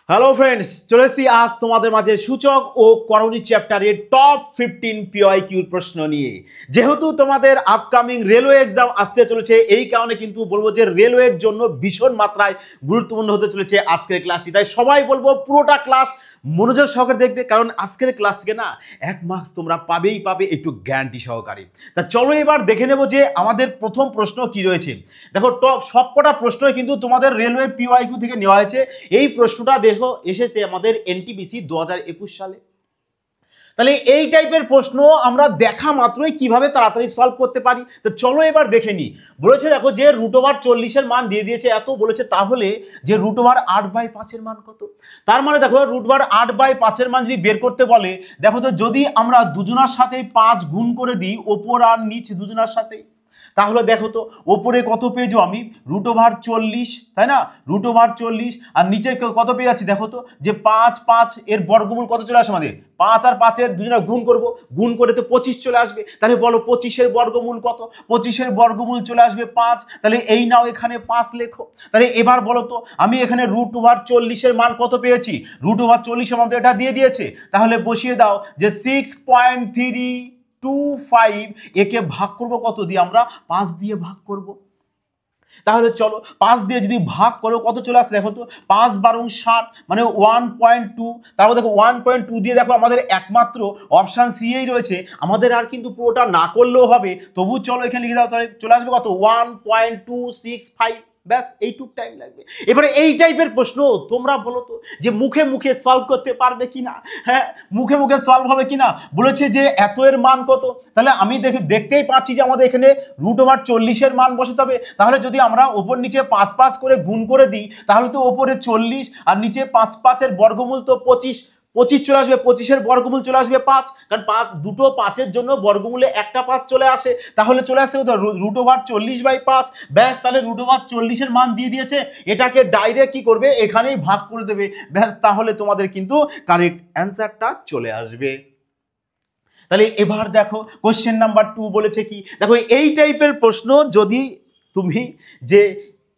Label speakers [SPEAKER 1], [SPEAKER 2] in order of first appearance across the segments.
[SPEAKER 1] Hello friends, চলে এসেছি আজ তোমাদের মাঝে সূচক ও করণী চ্যাপ্টারের টপ 15 পিওয়াইকিউর প্রশ্ন নিয়ে। যেহেতু তোমাদের আপকামিং রেলওয়ে এক্সাম আসতে চলেছে, এই কারণে কিন্তু বলবো যে রেলওয়ের জন্য ভীষণ মাত্রায় গুরুত্বপূর্ণ হতে চলেছে আজকের ক্লাসটি। তাই সবাই বলবো পুরোটা ক্লাস মনোযোগ সহকারে দেখবে, কারণ আজকের ক্লাস থেকে না 1 মাস তোমরা পাবে একটু গ্যারান্টি সহকারে। তা চলো এবার দেখে নেব যে আমাদের প্রথম প্রশ্ন কি রয়েছে। দেখো, টপ সবকটা প্রশ্নই কিন্তু তোমাদের রেলওয়ে পিওয়াইকিউ থেকে নেওয়া হয়েছে। এই প্রশ্নটা দেখো এসেছে আমাদের এনটিপিসি 2021 সালে। তাহলে এই টাইপের প্রশ্ন আমরা দেখা মাত্রই কিভাবে তাড়াতাড়ি সলভ করতে পারি, তো চলো এবার দেখে নিই। বলেছে দেখো যে √40 মান দিয়ে দিয়েছে এত, বলেছে তাহলে যে √8/5 এর মান কত। তার মানে দেখো √8/5 এর মান যদি বের করতে বলে, দেখো তো যদি আমরা দুজনার সাথে 5 গুণ করে দিই, ওপর আর নিচ দুজনার সাথে, তাহলে দেখো তো ওপরে কত পেয়েছো আমি √40, তাই না, √40, আর নিচে কত পেয়ে যাচ্ছি দেখো তো যে 5 এর বর্গমূল কত চলে আসে আমাদের 5 আর 5 এর দুজনে গুণ করব, গুণ করে তো 25 চলে আসবে। তাহলে বলো 25 এর বর্গমূল কত, 25 এর বর্গমূল চলে আসবে 5। তাহলে এই নাও এখানে 5 লেখো। তাহলে এবার বলো তো আমি এখানে √40 এর মান কত পেয়েছি, √40 এর মান তো এটা দিয়ে দিয়েছে, তাহলে বসিয়ে দাও যে 6.325 একে ভাগ করব কত দিয়ে, আমরা 5 দিয়ে ভাগ করব। তাহলে চলো 5 দিয়ে যদি ভাগ করো কত চলে আসে দেখো তো, 5 × 12 = 60, মানে 1.2। তারপর দেখো 1.2 দিয়ে দেখো আমাদের একমাত্র অপশান সি এই রয়েছে, আমাদের আর কিন্তু পুরোটা না করলেও হবে। তবু চলো এখানে লিখে দাও, তাহলে চলে আসবে কত 1.265। ব্যাস, এইটুক টাইম লাগবে। এবারে এই টাইপের প্রশ্ন তোমরা বলো তো যে মুখে মুখে সলভ করতে পারবে কিনা। হ্যাঁ, মুখে মুখে সলভ হবে কিনা। বলেছে যে এত এর মান কত, তাহলে আমি দেখতেই পাচ্ছি যে আমাদের এখানে √40 এর মান বসাতে হবে। তাহলে যদি আমরা ওপর নিচে 5 করে গুণ করে দিই, তাহলে তো ওপরে 40 আর নিচে 5 এর বর্গমূল তো 25 চলে আসবে, 25 এর বর্গমূল চলে আসবে 5, কারণ দুটো 5 এর জন্য বর্গমূলে একটা 5 চলে আসে। তাহলে চলে আসে √40/5। ব্যাস, তাহলে √40 এর মান দিয়ে দিয়েছে, এটাকে ডাইরেক্ট কি করবে এখানেই ভাগ করে দেবে। ব্যাস, তাহলে তোমাদের কিন্তু কারেক্ট অ্যান্সারটা চলে আসবে। তাহলে এবার দেখো কোশ্চেন নাম্বার 2 বলেছে কি, দেখো এই টাইপের প্রশ্ন যদি তুমি যে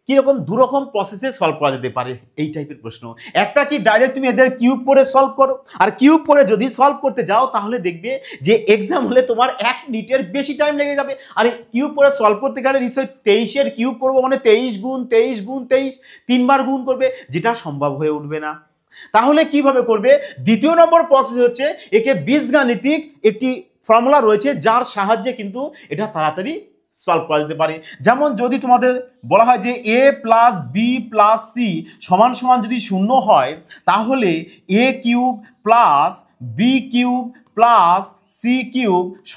[SPEAKER 1] কিরকম দুরকম প্রসেসে সলভ করা যেতে পারে এই টাইপের প্রশ্ন। একটা কি ডাইরেক্ট তুমি এদের কিউব করে সলভ করো, আর কিউব করে যদি সলভ করতে যাও তাহলে দেখবে যে এক্সাম হলে তোমার 1 মিনিটের বেশি টাইম লেগে যাবে। আর কিউব করে সলভ করতে গেলে নিশ্চয়ই 23 এর কিউব করবো, মানে 23 গুণ 23 গুণ 23 3বার গুণ করবে, যেটা সম্ভব হয়ে উঠবে না। তাহলে কিভাবে করবে, দ্বিতীয় নম্বর প্রসেস হচ্ছে একে বীজগাণিতিক একটি ফর্মুলা রয়েছে যার সাহায্যে কিন্তু এটা তাড়াতাড়ি সলভ করা যেতে পারে। যেমন যদি তোমাদের বলা হয় যে a + b + c = যদি 0 হয়, তাহলে a³ + b³ + c³ =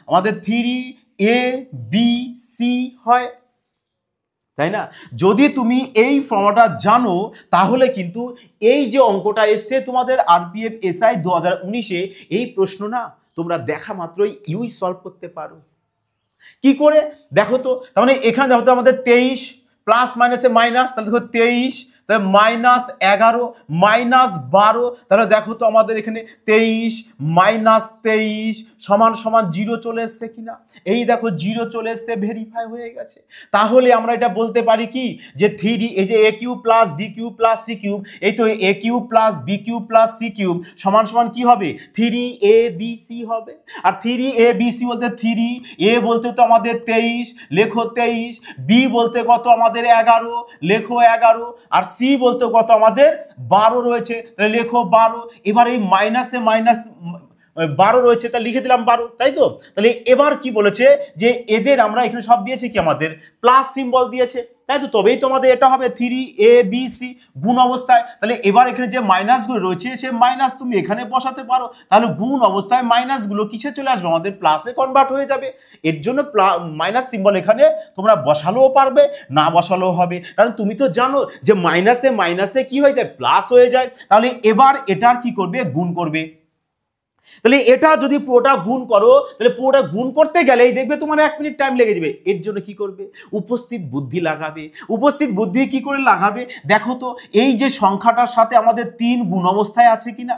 [SPEAKER 1] আমাদের 3abc হয়, তাই না। যদি তুমি এই ফর্মুলাটা জানো তাহলে কিন্তু এই যে অঙ্কটা এসছে তোমাদের আরপিএফ এসআই 2019-এ, এই প্রশ্ন না তোমরা দেখা মাত্রই সলভ করতে পারো। কি করে দেখো তো, তার মানে এখানে দেখো তো আমাদের 23 প্লাস মাইনাসে মাইনাস, তাহলে দেখো 23, তাহলে -11 -12, তাহলে দেখো তো আমাদের এখানে 23 - 23 = 0 চলে এসছে কিনা। এই দেখো 0 চলে এসছে, ভেরিফাই হয়ে গেছে। তাহলে আমরা এটা বলতে পারি কি যে 3 এই যে a³ + b³ + c³ এই তো a³ + b³ + c³ = কি হবে 3abc হবে। আর 3abc বলতে 3a বলতে তো আমাদের 23, লেখো 23, b বলতে কত আমাদের 11, লেখো 11, আর c বলতে কত আমাদের 12 রয়েছে, তাহলে লেখো 12। এবার এই মাইনাসে মাইনাস 12 রয়েছে, তা লিখে দিলাম 12, তাই তো। তাহলে এবার কি বলেছে যে এদের আমরা এখানে সব দিয়েছে কি আমাদের প্লাস সিম্বল দিয়েছে, তাই তো, তবেই তোমাদের এটা হবে 3abc গুণ অবস্থায়। তাহলে এবার এখানে যে মাইনাসগুলো রয়েছে সে মাইনাস তুমি এখানে বসাতে পারো, তাহলে গুণ অবস্থায় মাইনাসগুলো কিসে চলে আসবে আমাদের প্লাসে কনভার্ট হয়ে যাবে। এর জন্য মাইনাস সিম্বল এখানে তোমরা বসালেও পারবে, না বসালেও হবে, কারণ তুমি তো জানো যে মাইনাসে মাইনাসে কি হয়ে যায় প্লাস হয়ে যায়। তাহলে এবার এটার কি করবে গুণ করবে। তাহলে এটা যদি পুরোটা গুণ করো, তাহলে পুরোটা গুণ করতে গেলেই দেখবে তোমার 1 মিনিট টাইম লেগে যাবে। এর জন্য কি করবে উপস্থিত বুদ্ধি লাগাবে। উপস্থিত বুদ্ধি কি করে লাগাবে দেখো তো, এই যে সংখ্যাটার সাথে আমাদের 3 গুণ অবস্থায় আছে কিনা,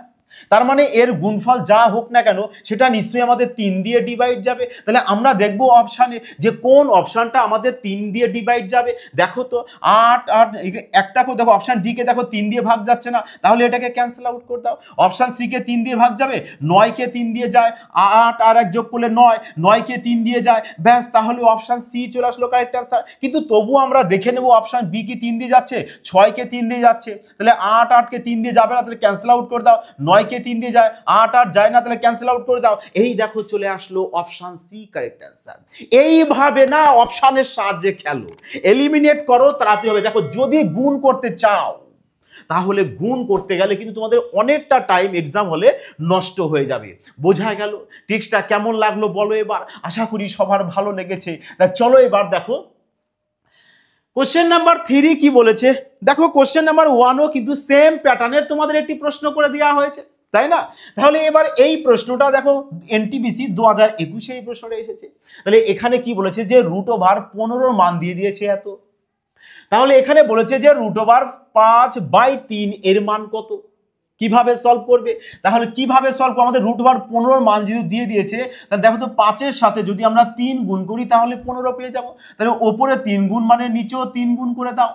[SPEAKER 1] তার মানে এর গুণফল যা হোক না কেন সেটা নিশ্চয়ই আমাদের 3 দিয়ে ডিভাইড যাবে। তাহলে আমরা দেখবো অপশানে যে কোন অপশানটা আমাদের 3 দিয়ে ডিভাইড যাবে। দেখো তো 8 8 একটাকে দেখো, অপশান ডি কে দেখো 3 দিয়ে ভাগ যাচ্ছে না, তাহলে এটাকে ক্যান্সেল আউট করে দাও। অপশান সি কে 3 দিয়ে ভাগ যাবে, 9 কে 3 দিয়ে যায়, 8 আর 1 যোগ করলে 9, 9 কে 3 দিয়ে যায়, ব্যাস তাহলে অপশান সি চলে আসলো কারেক্ট অ্যান্সার। কিন্তু তবুও আমরা দেখে নেবো অপশান বি কি 3 দিয়ে যাচ্ছে, 6 কে 3 দিয়ে যাচ্ছে, তাহলে 8 8 কে 3 দিয়ে যাবে না, তাহলে ক্যান্সেল আউট করে দাও। 9 কে 3 দিয়ে যায়, 8 8 যায় না, তাহলে ক্যান্সেল আউট করে দাও। এই দেখো চলে আসলো অপশান সি কারেক্ট অ্যান্সার। এইভাবে না অপশানের সাহায্যে খেলো, এলিমিনেট করো, তাড়াতাড়ি হবে। দেখো যদি গুণ করতে চাও তাহলে গুণ করতে গেলে কিন্তু তোমাদের অনেকটা টাইম এক্সাম হলে নষ্ট হয়ে যাবে। বোঝা গেল? টিক্সটা কেমন লাগলো বলো এবার? আশা করি সবার ভালো লেগেছে। তা চলো এবার দেখো কোশ্চেন নাম্বার 3 কি বলেছে। দেখো কোশ্চেন নাম্বার 1ও কিন্তু সেম প্যাটার্নের তোমাদের একটি প্রশ্ন করে দেওয়া হয়েছে, তাই না? তাহলে এবার এই প্রশ্নটা দেখো এনটিপিসি 2021 এই প্রশ্নটা এসেছে। তাহলে এখানে কি বলেছে যে √15 মান দিয়ে দিয়েছে এত। তাহলে এখানে বলেছে যে √5/3 এর মান কত, কিভাবে সলভ করবে। তাহলে কিভাবে সলভ করবো, আমাদের √15 মান যদি দিয়ে দিয়েছে, তাহলে দেখো তো 5-এর সাথে যদি আমরা 3 গুণ করি তাহলে 15 পেয়ে যাবো। তাহলে ওপরে 3 গুণ মানে নিচেও 3 গুণ করে দাও,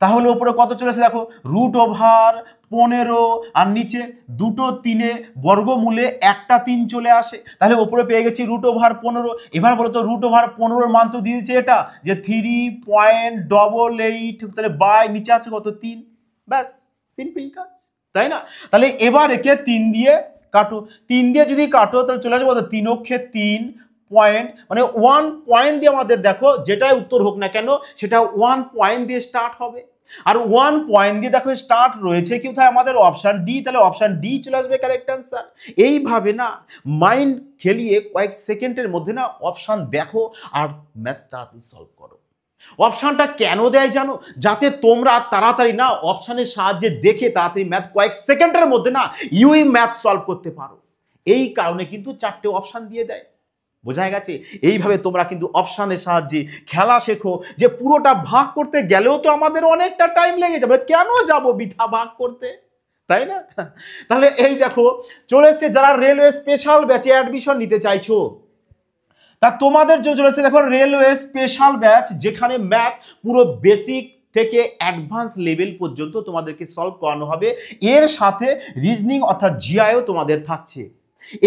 [SPEAKER 1] তাহলে ওপরে কত চলেছে দেখো √15 আর নিচে দুটো 3-এ বর্গমূলে একটা 3 চলে আসে, তাহলে ওপরে পেয়ে গেছি √15। এবার বলো তো √15 মান তো দিয়েছে এটা যে 3.88, তাহলে বাই নিচে আছে কত 3, ব্যাস সিম্পল কাজ, তাই না? তাহলে এবার একে 3 দিয়ে কাটো, 3 দিয়ে যদি কাটো তাহলে চলে আসবে কত 3 অক্ষে 3 পয়েন্ট, মানে 1 পয়েন্ট দিয়ে আমাদের দেখো যেটাই উত্তর হোক না কেন সেটা 1 পয়েন্ট দিয়ে স্টার্ট হবে। আর 1 পয়েন্ট দিয়ে দেখো স্টার্ট রয়েছে কি কোথায়, আমাদের অপশন ডি, তাহলে অপশন ডি চলে আসবে কারেক্ট অ্যান্সার। এইভাবে না মাইন্ড খেলিয়ে কয়েক সেকেন্ডের মধ্যে না অপশন দেখো আর ম্যাথটা সলভ করো। অপশনটা কেন দেয় জানো, যাতে তোমরা তাড়াতাড়ি না অপশনের সাহায্যে দেখে তাড়াতাড়ি ম্যাথ কয়েক সেকেন্ডের মধ্যে না ইউই ম্যাথ সলভ করতে পারো। এই কারণে কিন্তু 4টে অপশন দিয়ে দেয়। বোঝা গেছে? এইভাবে তোমরা কিন্তু অপশনের সাহায্যে খেলা শেখো, যে পুরোটা ভাগ করতে গেলেও তো আমাদের অনেকটা টাইম লেগে যাবে, কেন যাব বৃথা ভাগ করতে, তাই না? তাহলে এই দেখো চলে এসছে যারা রেলওয়ে স্পেশাল ব্যাচে অ্যাডমিশন নিতে চাইছো, তা তোমাদের জন্য চলেছে দেখো রেলওয়ে স্পেশাল ব্যাচ, যেখানে ম্যাথ পুরো বেসিক থেকে অ্যাডভান্স লেভেল পর্যন্ত তোমাদেরকে সলভ করানো হবে। এর সাথে রিজনিং অর্থাৎ জিআইও তোমাদের থাকছে,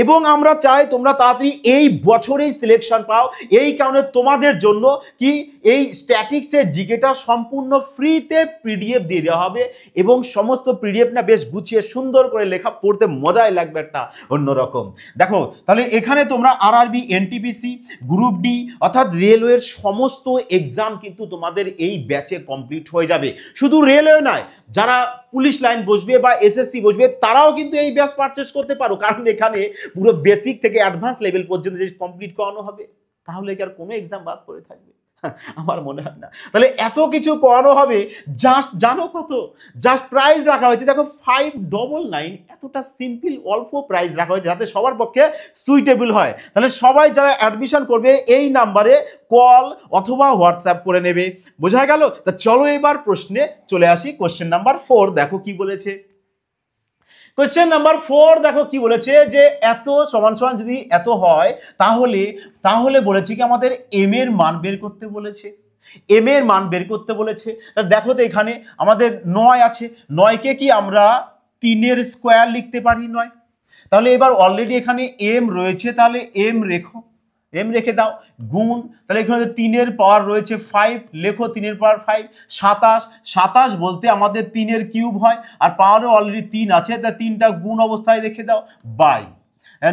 [SPEAKER 1] এবং আমরা চাই তোমরা তাড়াতাড়ি এই বছরেই সিলেকশন পাও। এই কারণে তোমাদের জন্য কি এই স্ট্যাটিক্সের জিকেটা সম্পূর্ণ ফ্রিতে পিডিএফ দিয়ে দেওয়া হবে, এবং সমস্ত পিডিএফ না বেশ গুছিয়ে সুন্দর করে লেখা, পড়তে মজাই লাগবে একটা অন্যরকম। দেখো তাহলে এখানে তোমরা আরআরবি, এনটিপিসি, গ্রুপ ডি অর্থাৎ রেলওয়ের সমস্ত এক্সাম কিন্তু তোমাদের এই ব্যাচে কমপ্লিট হয়ে যাবে। শুধু রেলওয়ে নয়, যারা পুলিশ লাইন বসবে বা এসএসসি বসবে তারাও কিন্তু এই ব্যাচ পারচেজ করতে পারো, কারণ এখানে পুরো বেসিক থেকে অ্যাডভান্স লেভেল পর্যন্ত যে কমপ্লিট করানো হবে, তাহলে কি আর কোনো এক্সাম বাদ পড়ে থাকবে? আমার মনে হয় না। তাহলে এত কিছু করানো হবে, জাস্ট জানো কত, জাস্ট প্রাইস রাখা হয়েছে দেখো 599, এতটা সিম্পল অল্প প্রাইস রাখা হয়েছে যাতে সবার পক্ষে সুইটেবল হয়। তাহলে সবাই যারা অ্যাডমিশন করবে এই নাম্বারে কল অথবা হোয়াটসঅ্যাপ করে নেবে। বোঝা গেল? তা চলো এবার প্রশ্নে চলে আসি। কোশ্চেন নাম্বার 4 দেখো কি বলেছে। কোশ্চেন নাম্বার 4 দেখো কি বলেছে যে এত সমান সমান যদি এত হয় তাহলে বলেছে কি আমাদের এম এর মান বের করতে বলেছে, এম এর মান বের করতে বলেছে। দেখো তো এখানে আমাদের 9 আছে, 9কে কি আমরা 3-এর স্কোয়ার লিখতে পারি 9, তাহলে এবার অলরেডি এখানে এম রয়েছে, তাহলে এম রেখে দাও, গুণ, তাহলে এখানে 3-এর পাওয়ার রয়েছে 5, লেখো 3-এর পাওয়ার 5, 27 বলতে আমাদের 3-এর কিউব হয়, আর পাওয়ারে অলরেডি 3 আছে, তাই 3টা গুণ অবস্থায় রেখে দাও, বাই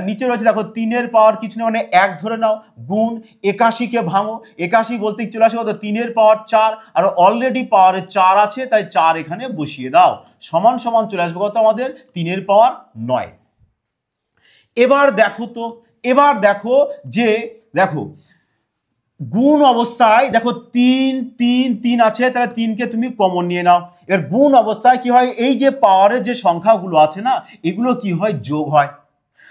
[SPEAKER 1] নিচে রয়েছে দেখো 3-এর পাওয়ার কিছু না মানে 1 ধরে নাও, গুণ 81কে ভাঙো, 81 বলতে চলে আসে কত 3-এর পাওয়ার 4, আর অলরেডি পাওয়ারে 4 আছে তাই 4 এখানে বসিয়ে দাও, সমান সমান চলে আসবে কত আমাদের 3-এর পাওয়ার 9। এবার দেখো যে দেখো গুণ অবস্থায় দেখো 3 3 3 আছে, তাহলে 3কে তুমি কমন নিয়ে নাও। এবার গুণ অবস্থায় কি হয়, এই যে পাওয়ারের যে সংখ্যাগুলো আছে না এগুলো কি হয়, যোগ হয়।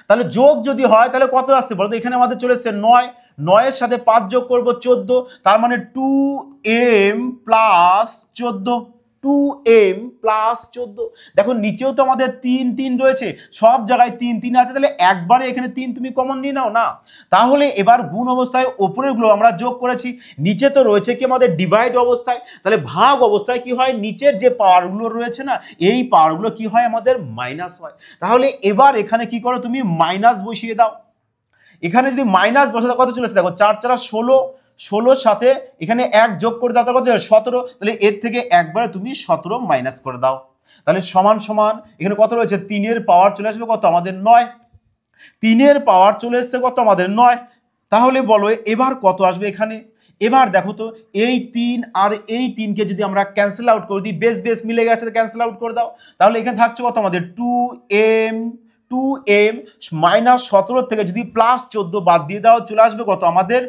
[SPEAKER 1] তাহলে যোগ যদি হয় তাহলে কত আসছে বলো তো, এখানে আমাদের চলে এসছে 9, 9-এর সাথে 5 যোগ করবো 14, তার মানে 2m + 14, 2m প্লাস 14। দেখো নিচেও তো আমাদের 3 3 রয়েছে, সব জায়গায় 3 3 আছে, তাহলে একবারে এখানে 3 তুমি কমন নিয়ে নাও না। তাহলে এবার গুণ অবস্থায় ওপরেরগুলো আমরা যোগ করেছি, নিচে তো রয়েছে কি আমাদের ডিভাইড অবস্থায়, তাহলে ভাগ অবস্থায় কি হয়, নিচের যে পাওয়ারগুলো রয়েছে না এই পাওয়ারগুলো কি হয় আমাদের মাইনাস হয়। তাহলে এবার এখানে কি করো, তুমি মাইনাস বসিয়ে দাও। এখানে যদি মাইনাস বসাতে কত চলেছে, দেখো 4 4 16, 16 সাথে এখানে 1 যোগ করে দাও, কত 17, তাহলে এর থেকে একবারে তুমি 17 মাইনাস করে দাও। তাহলে সমান সমান এখানে কত রয়েছে, 3 এর পাওয়ার চলে আসবে কত আমাদের 9, 3 এর পাওয়ার চলে আসছে কত আমাদের 9। তাহলে বলো এবার কত আসবে এখানে, এবার দেখো তো এই 3 আর এই 3কে যদি আমরা ক্যান্সেল আউট করে দিই, বেস বেস মিলে গেছে, ক্যান্সেল আউট করে দাও, তাহলে এখানে থাকছে কত আমাদের 2m মাইনাস 17 থেকে যদি প্লাস 14 বাদ দিয়ে দাও, চলে আসবে কত আমাদের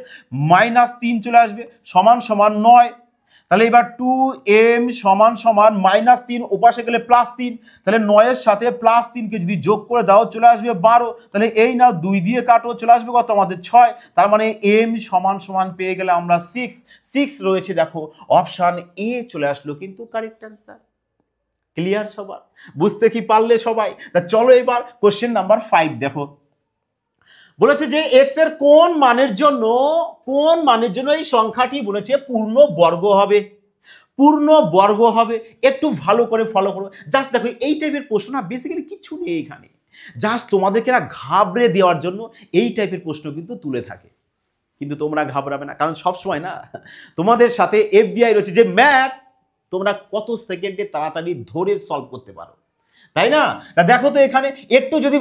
[SPEAKER 1] মাইনাস 3 চলে আসবে, সমান সমান 9। তাহলে এবার 2m সমান সমান মাইনাস 3, ওপাশে গেলে প্লাস 3, তাহলে 9 এর সাথে প্লাস 3কে যদি যোগ করে দাও চলে আসবে 12, তাহলে এই না 2 দিয়ে কাটো, চলে আসবে কত আমাদের 6। তার মানে m সমান সমান পেয়ে গেলে আমরা 6 রয়েছে, দেখো অপশন এ চলে আসলো কিন্তু কারেক্ট অ্যান্সার। ক্লিয়ার সবার, বুঝতে কি পারলে সবাই? তা চলো এবার কোশ্চেন নাম্বার 5 দেখো, বলেছে যে x এর কোন মানের জন্য এই সংখ্যাটি বলেছে পূর্ণ বর্গ হবে, পূর্ণ বর্গ হবে। একটু ভালো করে ফলো করো, জাস্ট দেখো এই টাইপের প্রশ্ন না বেসিক্যালি কিছু নেই এখানে, জাস্ট তোমাদেরকে না ঘাবড়ে দেওয়ার জন্য এই টাইপের প্রশ্ন কিন্তু তুলে থাকে, কিন্তু তোমরা ঘাবড়াবে না, কারণ সবসময় না তোমাদের সাথে FBI রয়েছে যে ম্যাথ তোমরা কত সেকেন্ডে তাড়াতাড়ি ধরে সলভ করতে পারো, তাই না? তা দেখো তো এখানে একটু যদি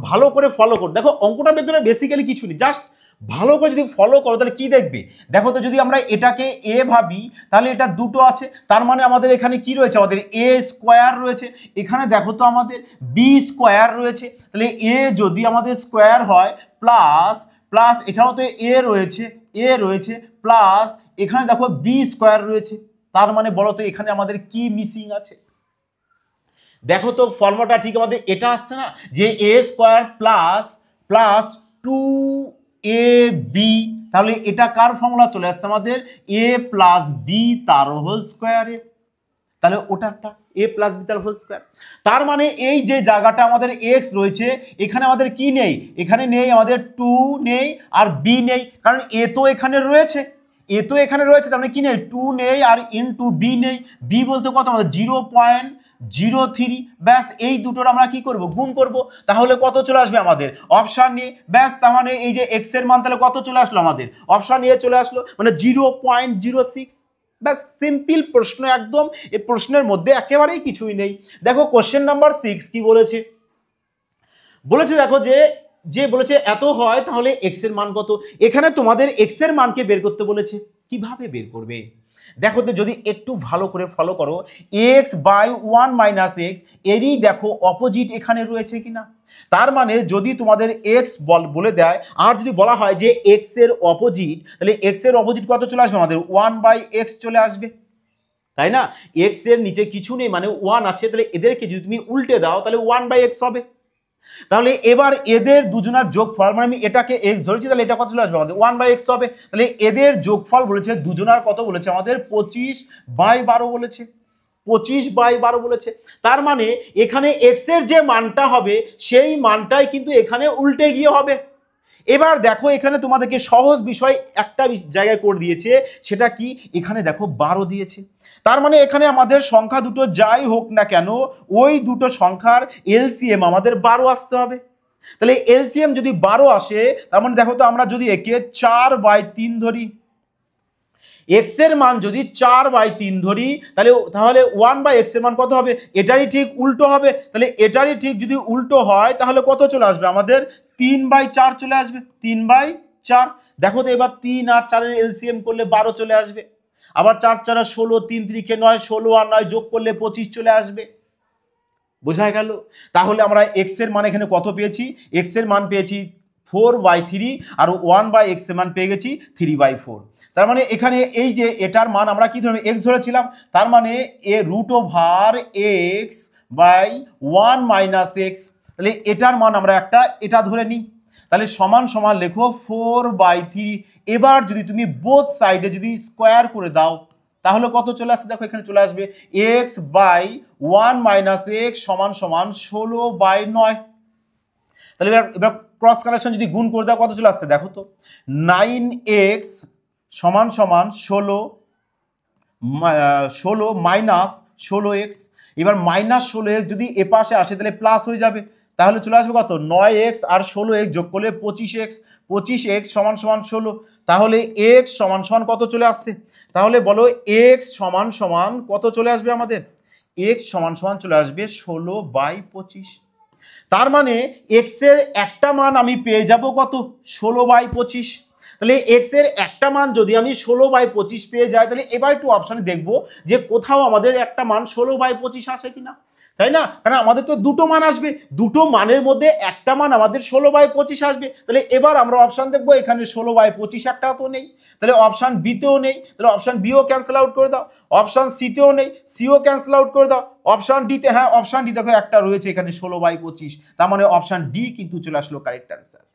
[SPEAKER 1] ভালো করে ফলো করো, দেখো অঙ্কটার ভেতরে বেসিক্যালি কিছু নেই, জাস্ট ভালো করে যদি ফলো করো তাহলে কি দেখবে, দেখো তো যদি আমরা এটাকে a ভাবি তাহলে এটা দুটো আছে, তার মানে আমাদের এখানে কি রয়েছে, আমাদের a স্কোয়ার রয়েছে, এখানে দেখো তো আমাদের b স্কোয়ার রয়েছে, তাহলে a যদি আমাদের স্কোয়ার হয় প্লাস প্লাস এখানেও তো a রয়েছে প্লাস এখানে দেখো b স্কোয়ার রয়েছে, তার মানে বলো তো এখানে আমাদের কি মিসিং আছে। দেখো তো ফর্মুলাটা ঠিক আমাদের এটা আসছে না, যে a square plus plus 2ab, তাহলে এটা কার ফর্মুলা চলে আসছে আমাদের a প্লাস b তার হোল স্কোয়ারে, তাহলে ওটা একটা a প্লাস b তার হোল স্কোয়ার। তার মানে এই যে জায়গাটা আমাদের x রয়েছে এখানে আমাদের কি নেই, এখানে নেই আমাদের 2 নেই আর b নেই, কারণ a তো এখানে রয়েছে, তার মানে কি নেই 2 নেই আর ইনটু b নেই, b বলতে কত আমাদের 0.03, ব্যাস এই দুটোর আমরা কি করব, গুণ করব, তাহলে কত চলে আসবে আমাদের অপশন এ, ব্যাস তার মানে এই যে x এর মান তাহলে কত চলে আসলো আমাদের অপশন এ চলে আসলো, মানে 0.06, ব্যাস সিম্পল প্রশ্ন একদম, এই প্রশ্নের মধ্যে একেবারেই কিছুই নেই। দেখো কোশ্চেন নাম্বার 6 কি বলেছে, দেখো যে বলেছে এত হয় তাহলে x এর মান কত, এখানে তোমাদের x এর মানকে বের করতে বলেছে, কিভাবে বের করবে দেখো তো, যদি একটু ভালো করে ফলো করো, x বাই 1 মাইনাস এক্স এরই দেখো অপোজিট এখানে রয়েছে কিনা, তার মানে যদি তোমাদের x বলে দেয় আর যদি বলা হয় যে x এর অপোজিট, তাহলে x এর অপোজিট কত চলে আসবে আমাদের 1 বাই এক্স চলে আসবে, তাই না? x এর নিচে কিছু নেই মানে 1 আছে, তাহলে এদেরকে যদি তুমি উল্টে দাও তাহলে 1 বাই এক্স হবে। তাহলে এবার এদের দুজনার যোগফল, মানে আমি এটাকে x ধরেছি, তাহলে এটা কত চলে আসবে আমাদের 1 বাই এক্স হবে, তাহলে এদের যোগফল বলেছে দুজনার কত বলেছে আমাদের 25 বাই 12 বলেছে, 25 বাই 12 বলেছে, তার মানে এখানে x এর যে মানটা হবে সেই মানটাই কিন্তু এখানে উল্টে গিয়ে হবে। এবার দেখো এখানে তোমাদেরকে সহজ বিষয় একটা জায়গায় করে দিয়েছে, সেটা কি এখানে দেখো 12 দিয়েছে, তার মানে এখানে আমাদের সংখ্যা দুটো যাই হোক না কেন ওই দুটো সংখ্যার এলসিএম আমাদের 12 আসতে হবে, তাহলে এলসিএম যদি 12 আসে তার মানে দেখো তো আমরা যদি একে 4 বাই 3 ধরি, x এর মান যদি 4 বাই 3 ধরি তাহলে 1 বাই x এর মান কত হবে, এটারই ঠিক উল্টো হবে, তাহলে এটারই ঠিক যদি উল্টো হয় তাহলে কত চলে আসবে আমাদের 3 বাই 4 চলে আসবে, 3 বাই 4। দেখো তো এবার 3 আর 4 এর এলসিএম করলে 12 চলে আসবে, আবার 4 4 16, 3 3 9, 16 আর 9 যোগ করলে 25 চলে আসবে, বোঝা গেল? তাহলে আমরা x এর মান এখানে কত পেয়েছি, x এর মান পেয়েছি 4/3 আর 1/x এর মান পেয়ে গেছি 3/4, তার মানে এখানে এই যে এটার মান আমরা কি ধরলাম x ধরেছিলাম, তার মানে √x বাই 1 মাইনাস এক্স, তাহলে এটার মান আমরা এটা ধরে নিই, তাহলে সমান সমান লেখো 4/3। এবার যদি তুমি বোথ সাইডে যদি স্কোয়ার করে দাও তাহলে কত চলে আসছে দেখো এখানে চলে আসবে এক্স বাই 1 মাইনাস এক্স সমান সমান 16/9। তাহলে এবার ক্রস কানেকশন যদি গুণ করে দাও কত চলে আসছে দেখো তো 9x সমান সমান 16 মাইনাস 16x। এবার মাইনাস 16x যদি এ পাশে আসে তাহলে প্লাস হয়ে যাবে, তাহলে চলে আসবে কত 9x আর 16x যোগ করলে 25x, 25x সমান সমান 16। তাহলে x সমান সমান কত চলে আসছে, তাহলে বলো x সমান সমান কত চলে আসবে আমাদের, x সমান সমান চলে আসবে 16/25। তার মানে x এর একটা মান আমি পেয়ে যাব কত 16/25। তাহলে x এর একটা মান যদি আমি 16/25 পেয়ে যাই তাহলে এবার একটু অপশনে দেখবো যে কোথাও আমাদের একটা মান 16/25 আসে কিনা, তাই না? কারণ আমাদের তো দুটো মান আসবে, দুটো মানের মধ্যে একটা মান আমাদের 16/25 আসবে। তাহলে এবার আমরা অপশন দেখবো এখানে 16/25 একটাও তো নেই, তাহলে অপশন বিতেও নেই, তাহলে অপশন বিও ক্যান্সেল আউট করে দাও, অপশন সিতেও নেই, সিও ক্যান্সেল আউট করে দাও, অপশন ডিতে হ্যাঁ অপশন ডি দেখো একটা রয়েছে এখানে 16/25, তার মানে অপশন ডি কিন্তু চলে আসলো কারেক্ট অ্যান্সার।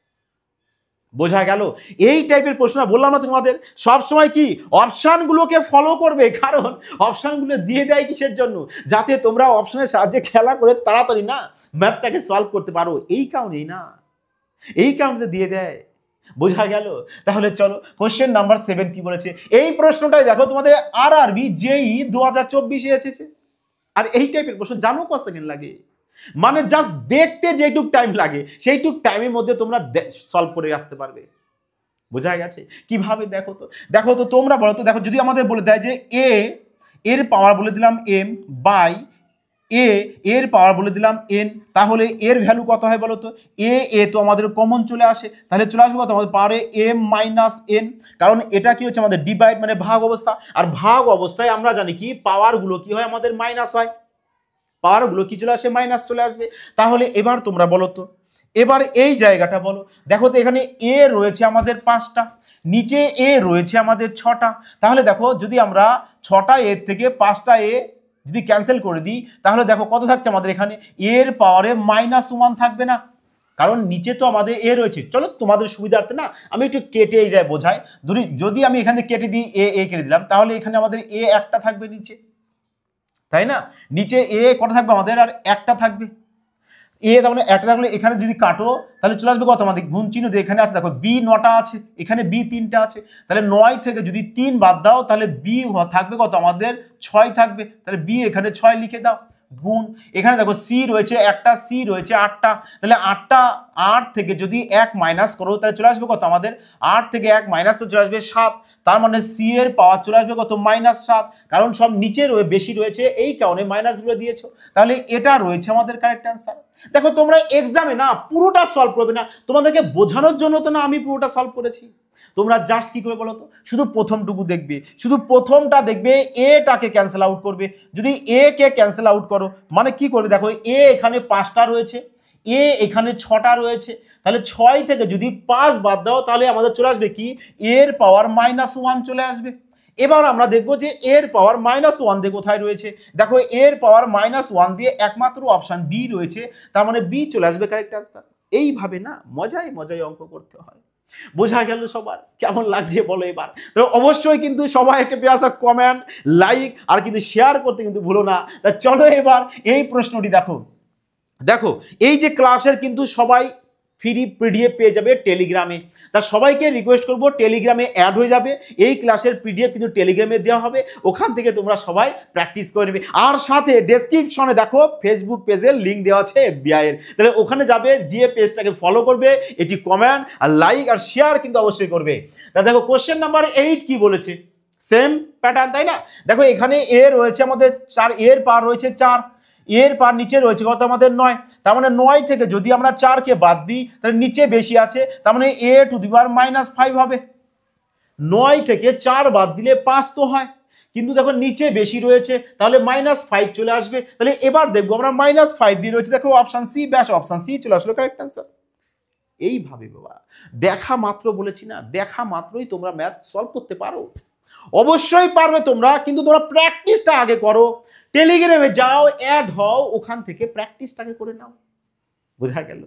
[SPEAKER 1] বোঝা গেল? এই টাইপের প্রশ্ন বললাম না তোমাদের সবসময় কি অপশানগুলোকে ফলো করবে, কারণ অপশানগুলো দিয়ে দেয় কিসের জন্য, যাতে তোমরা অপশনের সাহায্যে খেলা করে তাড়াতাড়ি না ম্যাথটাকে সলভ করতে পারো, এই কারণেই না, এই কারণে দিয়ে দেয়। বোঝা গেল? তাহলে চলো কোশ্চেন নাম্বার 7 কি বলেছে। এই প্রশ্নটাই দেখো তোমাদের আরআরবি জেই 2024 এসেছে, আর এই টাইপের প্রশ্ন জানো কত সেকেন্ড লাগে, মানে জাস্ট দেখতে যেটুক টাইম লাগে সেইটুক টাইমের মধ্যে তোমরা সলভ করে আসতে পারবে। বোঝা গেছে? কিভাবে দেখো তো, দেখো তো তোমরা বলো তো, দেখো যদি আমাদের বলে দেয় যে এ এর পাওয়ার বলে দিলাম এম বাই এ এর পাওয়ার বলে দিলাম এন, তাহলে এর ভ্যালু কত হয় বলো তো, এ তো আমাদের কমন চলে আসে, তাহলে চলে আসবে কত আমাদের পাওয়ারে এম মাইনাস এন, কারণ এটা কি হচ্ছে আমাদের ডিভাইড মানে ভাগ অবস্থা, আর ভাগ অবস্থায় আমরা জানি কি পাওয়ারগুলো কি হয় আমাদের মাইনাস হয়, পাওয়ারগুলো কি চলে আসে মাইনাস চলে আসবে। তাহলে এবার তোমরা বলো তো, এবার এই জায়গাটা বলো, দেখো তো এখানে এ রয়েছে আমাদের 5টা, নিচে এ রয়েছে আমাদের 6টা, তাহলে দেখো যদি আমরা 6টা এর থেকে 5টা এ যদি ক্যান্সেল করে দিই তাহলে দেখো কত থাকছে আমাদের এখানে এর পাওয়ারে -1 থাকবে না, কারণ নিচে তো আমাদের এ রয়েছে। চলো তোমাদের সুবিধার্থে না আমি একটু কেটে এই যায় বোঝাই, যদি আমি এখানে কেটে দিই এ কেটে দিলাম তাহলে এখানে আমাদের এ একটা থাকবে নিচে, তাই না? নিচে এ কটা থাকবে আমাদের আর একটা থাকবে, এ তাহলে একটা থাকলে এখানে যদি কাটো তাহলে চলে আসবে কত আমাদের গুণ চিহ্ন দিয়ে, এখানে আছে দেখো বি 9টা আছে, এখানে বি 3টা আছে, তাহলে 9 থেকে যদি 3 বাদ দাও তাহলে বি থাকবে কত আমাদের 6 থাকবে, তাহলে বি এখানে 6 লিখে দাও গুণ, এখানে দেখো সি রয়েছে একটা, সি রয়েছে 8টা, তাহলে 8টা 8 থেকে যদি 1 মাইনাস করো তাহলে চলে আসবে কত আমাদের 8 থেকে 1 মাইনাস করে চলে আসবে 7, তার মানে সি এর পাওয়ার চলে আসবে কত -7, কারণ সব নিচে বেশি রয়েছে এই কারণে মাইনাসগুলো দিয়েছো, তাহলে এটা রয়েছে আমাদের কারেক্ট অ্যান্সার। দেখো তোমরা এক্সামে না পুরোটা সলভ করবে না, তোমাদেরকে বোঝানোর জন্য তো না আমি পুরোটা সলভ করেছি, তোমরা জাস্ট কি করে বলো তো শুধু প্রথমটুকু দেখবে, শুধু প্রথমটা দেখবে, এটাকে ক্যান্সেল আউট করবে, যদি এ কে ক্যান্সেল আউট করো মানে কি করবে দেখো এ এখানে 5টা রয়েছে, এ এখানে 6টা রয়েছে, তাহলে 6 থেকে যদি 5 বাদ দাও তাহলে আমাদের চলে আসবে কি এর পাওয়ার -1 চলে আসবে। এবার আমরা দেখবো যে এর পাওয়ার -1 দিয়ে কোথায় রয়েছে, দেখো এর পাওয়ার -1 দিয়ে একমাত্র অপশন বি রয়েছে, তার মানে বি চলে আসবে কারেক্ট অ্যান্সার। এইভাবে না মজায় মজায় অঙ্ক করতে হয়। বোঝা গেল সবার? কেমন লাগছে বলো এবার? তো অবশ্যই কিন্তু সবাই একটা প্রিয়াসা কমেন্ট লাইক আর কিন্তু শেয়ার করতে কিন্তু ভুলো না। তা চলো এবার এই প্রশ্নটি দেখো, দেখো এই যে ক্লাসের কিন্তু সবাই ফ্রি পিডিএফ পেয়ে যাবে টেলিগ্রামে, তা সবাইকে রিকোয়েস্ট করবো টেলিগ্রামে অ্যাড হয়ে যাবে, এই ক্লাসের পিডিএফ কিন্তু টেলিগ্রামে দেওয়া হবে, ওখান থেকে তোমরা সবাই প্র্যাকটিস করে নেবে, আর সাথে ডেসক্রিপশনে দেখো ফেসবুক পেজের লিঙ্ক দেওয়া আছে এফবিআই এর, তাহলে ওখানে যাবে গিয়ে পেজটাকে ফলো করবে, এটি কমেন্ট আর লাইক আর শেয়ার কিন্তু অবশ্যই করবে। তা দেখো কোশ্চেন নাম্বার 8 কি বলেছে, সেম প্যাটার্ন তাই না, দেখো এখানে এ রয়েছে আমাদের 4, এর পার রয়েছে 4, এর পার নিচে রয়েছে কত আমাদের 9, তার মানে 9 থেকে যদি আমরা 4 কে বাদ দিই তাহলে নিচে বেশি আছে, তার মানে a টু দি পাওয়ার -5 হবে, 9 থেকে 4 বাদ দিলে 5 তো হয়, কিন্তু দেখো নিচে বেশি রয়েছে তাহলে -5 চলে আসবে, তাহলে এবার দেখবো আমরা -5 দিয়ে রয়েছে, দেখো অপশন সি, ব্যাস অপশন সি চলে আসলো কারেক্ট অ্যান্সার। এইভাবে বাবা দেখা মাত্র বলেছি না, দেখা মাত্রই তোমরা ম্যাথ সলভ করতে পারো, অবশ্যই পারবে তোমরা, কিন্তু তোমরা প্র্যাকটিসটা আগে করো, টেলিগ্রামে যাও অ্যাড হও, ওখান থেকে প্র্যাকটিসটাকে করে নাও। বোঝা গেল?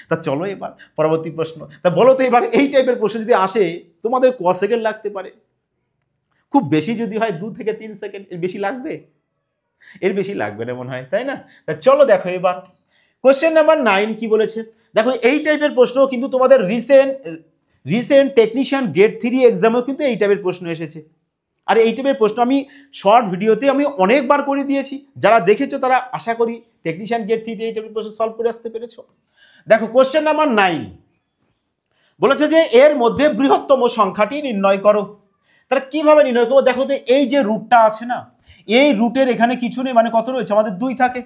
[SPEAKER 1] তা চলো এবার পরবর্তী প্রশ্ন, তা বলো তো এবার এই টাইপের প্রশ্ন যদি আসে তোমাদের ক সেকেন্ড লাগতে পারে, খুব বেশি যদি হয় 2 থেকে 3 সেকেন্ড, এর বেশি লাগবে? এর বেশি লাগবে না মনে হয়, তাই না? তা চলো দেখো এবার কোশ্চেন নাম্বার 9 কি বলেছে। দেখো এই টাইপের প্রশ্ন কিন্তু তোমাদের রিসেন্ট টেকনিশিয়ান গেট 3 এক্সামেও কিন্তু এই টাইপের প্রশ্ন এসেছে। আর এই টাইপের প্রশ্ন আমি শর্ট ভিডিওতে আমি অনেকবার করে দিয়েছি, যারা দেখেছো তারা আশা করি টেকনিশিয়ান গেট 3 এই টাইপের প্রশ্ন সলভ করে আসতে পেরেছো। দেখো কোশ্চেন নাম্বার 9 বলেছে যে এর মধ্যে বৃহত্তম সংখ্যাটি নির্ণয় করো। তাহলে কিভাবে নির্ণয় করবো? দেখো তো এই যে রুটটা আছে না, এই রুটের এখানে কিছু নেই, মানে কত রয়েছে আমাদের 2 থাকে।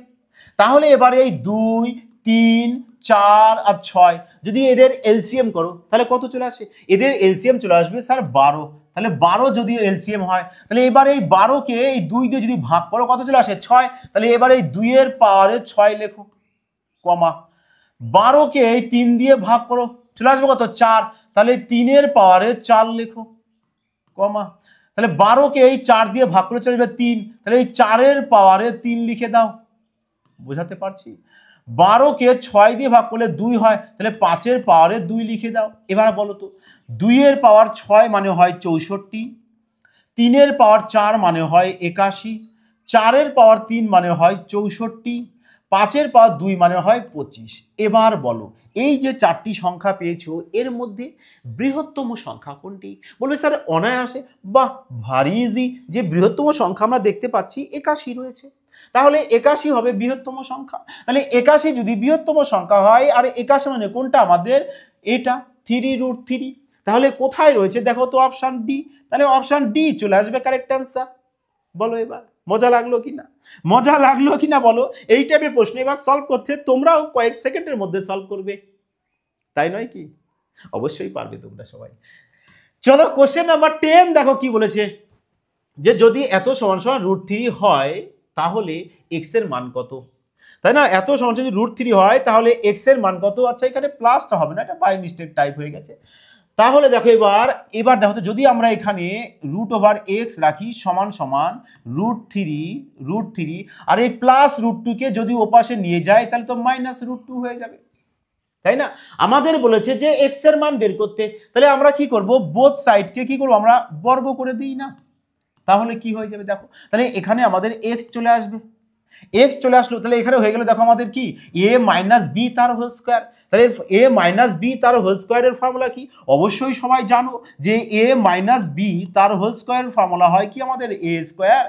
[SPEAKER 1] তাহলে এবারে এই 2, 3, 4 আর 6 যদি এদের এলসিএম করো তাহলে কত চলে আসে? এদের এলসিএম চলে আসবে স্যার 12। তাহলে 12 যদি এলসিএম হয় তাহলে এবার এই 12কে এই 2 দিয়ে যদি ভাগ করো কত চলে আসে? 6। তাহলে এবার এই 2 এর পাওয়ারে 6 লেখো, কমা 12কে এই 3 দিয়ে ভাগ করো চলে আসবে কত? 4। তাহলে 3 এর পাওয়ারে 4 লেখো, কমা তাহলে 12কে এই 4 দিয়ে ভাগ করে চলে যাবে 3। তাহলে এই 4 এর পাওয়ারে 3 লিখে দাও। বোঝাতে পারছি? 12কে 6 দিয়ে ভাগ করলে 2 হয়, তাহলে 5 এর পাওয়ারে 2 লিখে দাও। এবার বলো তো 2 এর পাওয়ার 6 মানে হয় 64, 3 এর পাওয়ার 4 মানে হয় 81, 4 এর পাওয়ার 3 মানে হয় 64, 5 এর পাওয়ার 2 মানে হয় 25। এবার বলো এই যে 4টি সংখ্যা পেয়েছো এর মধ্যে বৃহত্তম সংখ্যা কোনটি? বলবে স্যার অনায়াসে, বাহ ভারি ইজি, যে বৃহত্তম সংখ্যা আমরা দেখতে পাচ্ছি 81 রয়েছে, তাহলে 81 হবে বৃহত্তম সংখ্যা। তাহলে 81 যদি বৃহত্তম সংখ্যা হয়, আর 81 মানে কোনটা আমাদের? এটা 3√3। তাহলে কোথায় রয়েছে দেখো তো? Option D. তাহলে অপশন ডি চলে আসবে কারেক্ট অ্যান্সার। বলো এবার মজা লাগলো কিনা? মজা লাগলো কিনা বলো? এই টাইপের প্রশ্ন এবার সলভ করতে তোমরাও কয়েক সেকেন্ডের মধ্যে সলভ করবে, তাই নয় কি? অবশ্যই পারবে তোমরা সবাই। চলো কোশ্চেন নাম্বার 10 দেখো কি বলেছে, যে যদি এত সমান সমান √3 হয় তাহলে এক্স এর মান কত? তাই না? এত সমান যদি √3 হয় তাহলে এক্স এর মান কত? আচ্ছা এখানে প্লাসটা হবে না, এটা বাই মিস্টেক টাইপ হয়ে গেছে। তাহলে দেখো এবার দেখো তো যদি আমরা এখানে √x রাখি সমান সমান √3 আর এই প্লাস √2 যদি ওপাশে নিয়ে যায় তাহলে তো -√2 হয়ে যাবে, তাই না? আমাদের বলেছে যে এক্স এর মান বের করতে, তাহলে আমরা কি করব? বোথ সাইডকে কি করব? আমরা বর্গ করে দিই না? তাহলে কি হয়ে যাবে দেখো, তাহলে এখানে আমাদের এক্স চলে আসবে, এক্স চলে আসলো, তাহলে এখানে হয়ে গেল দেখো আমাদের কি a - b তার হোল স্কয়ার। তাহলে a - b তার হোল স্কয়ারের ফর্মুলা কি? অবশ্যই সবাই জানো যে a - b তার হোল স্কয়ারের ফর্মুলা হয় কি আমাদের? a square